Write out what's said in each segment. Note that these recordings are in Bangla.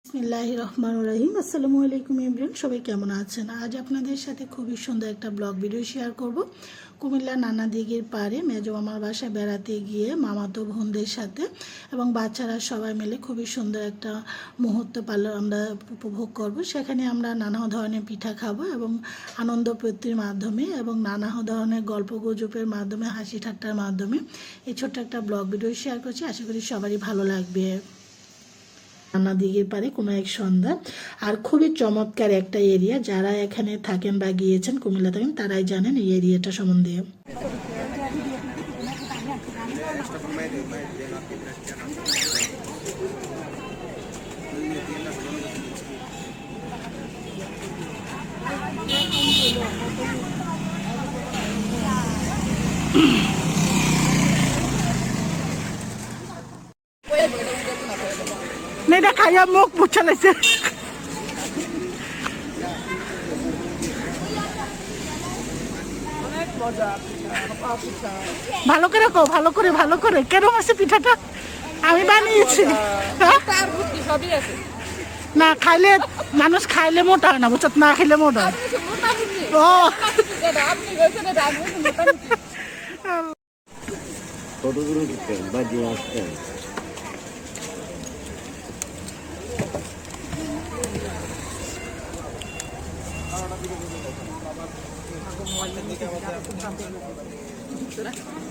বিসমিল্লাহির রহমানির রহিম। আসসালামু আলাইকুম এভরিওয়ান, সবাই কেমন আছেন? আজ আপনাদের সাথে খুবই সুন্দর একটা ব্লগ ভিডিও শেয়ার করব। কুমিল্লা নানা দিঘির পাড়ে মেজো মামার বাসায় বেড়াতে গিয়ে মামাতো বোনদের সাথে এবং বাচ্চারা সবাই মিলে খুবই সুন্দর একটা মুহূর্ত আমরা উপভোগ করব। সেখানে আমরা নানা ধরনের পিঠা খাবো এবং আনন্দ প্রীতির মাধ্যমে এবং নানা ধরনের গল্প গুজবের মাধ্যমে, হাসি ঠাট্টার মাধ্যমে এই ছোট্ট একটা ব্লগ ভিডিও শেয়ার করছি। আশা করি সবারই ভালো লাগবে। নানা দিঘির পারে কোনো এক সন্ধ্যা, আর খুবই চমৎকার একটা এরিয়া। যারা এখানে থাকেন বা গিয়েছেন, কুমিল্লা থাকেন, তারাই জানেন এই এরিয়াটা সম্বন্ধে। মেয়েটা খাইয়া মুখ মুছে লাগছে। ভালো করে কো, ভালো করে কেরম আছে পিঠাটা? আমি বানিয়েছি। না খাইলে মানুষ খাইলে মোটা হয় না, বুঝছ? না খাইলে মোটা হয়। ও কতগুলো দিতেন বা দিয়ে আসতেন?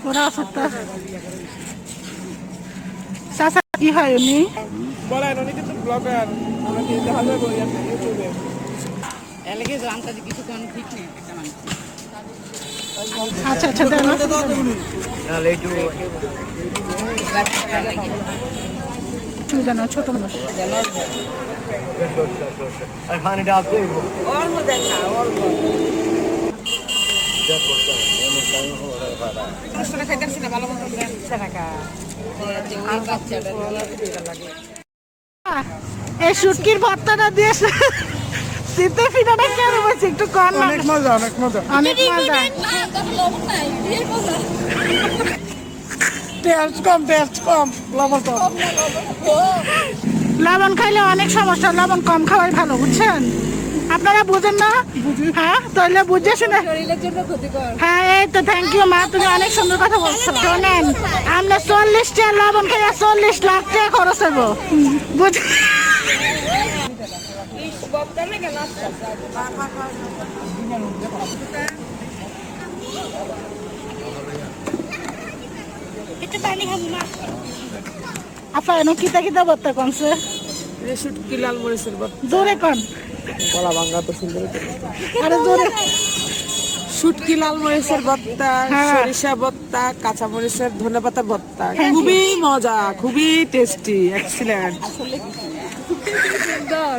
ওরা সত্তা চাচা কি হয় উনি? বলেন, উনি কিন্তু ব্লগার। আমরা নিজে ভালো করি আপনি ইউটিউবে। এলাকে জানতে কিছু কোন ঠিক নেই একটা মানুষ। আচ্ছা আচ্ছা দেন তাহলে একটু তুমি জানো ছোট মানুষ। আর পানিটা আপনি অল্প দেন না, অল্প। অনুষ্ঠানে খাইতেছি না, ভালো মতো দেন টাকা। আর বাচ্চাটা লাগে। এই শুটকির ভর্তাটা দিয়ে শীতে পিঠাটা কেমন হয়েছে একটু কম? অনেক মজা, অনেক মজা। অনেক মজা। টেস্ট কম, লবণ কম। লবণ খাইলে অনেক সমস্যা, লবণ কম খাওয়াই ভালো, বুঝছেন? আপনারা বুঝেন না? হ্যাঁ, তাহলে বুঝে শুনে। শরীরের জন্য ক্ষতিকর। হ্যাঁ, এই তো থ্যাংক ইউ মা, তুমি অনেক সুন্দর কথা বলছো। শোনেন, আমরা 40টা লবণ খাইয়া 40 লাখ টাকা খরচ হইব, বুঝ? আপা এনো কিতা কিতা বত্তা কমছে? শুটকি লাল মরিচের ভর্তা, জোরে কন, কলা ভাঙ্গা তো সুন্দর। আরে জোরে। শুটকি লাল মরিচের ভর্তা, হ্যাঁ। সরিষা ভর্তা, কাঁচা মরিচের ধনেপাতা ভর্তা, খুবই মজা, খুবই টেস্টি, এক্সিলেন্ট। আসলে কি সুন্দর।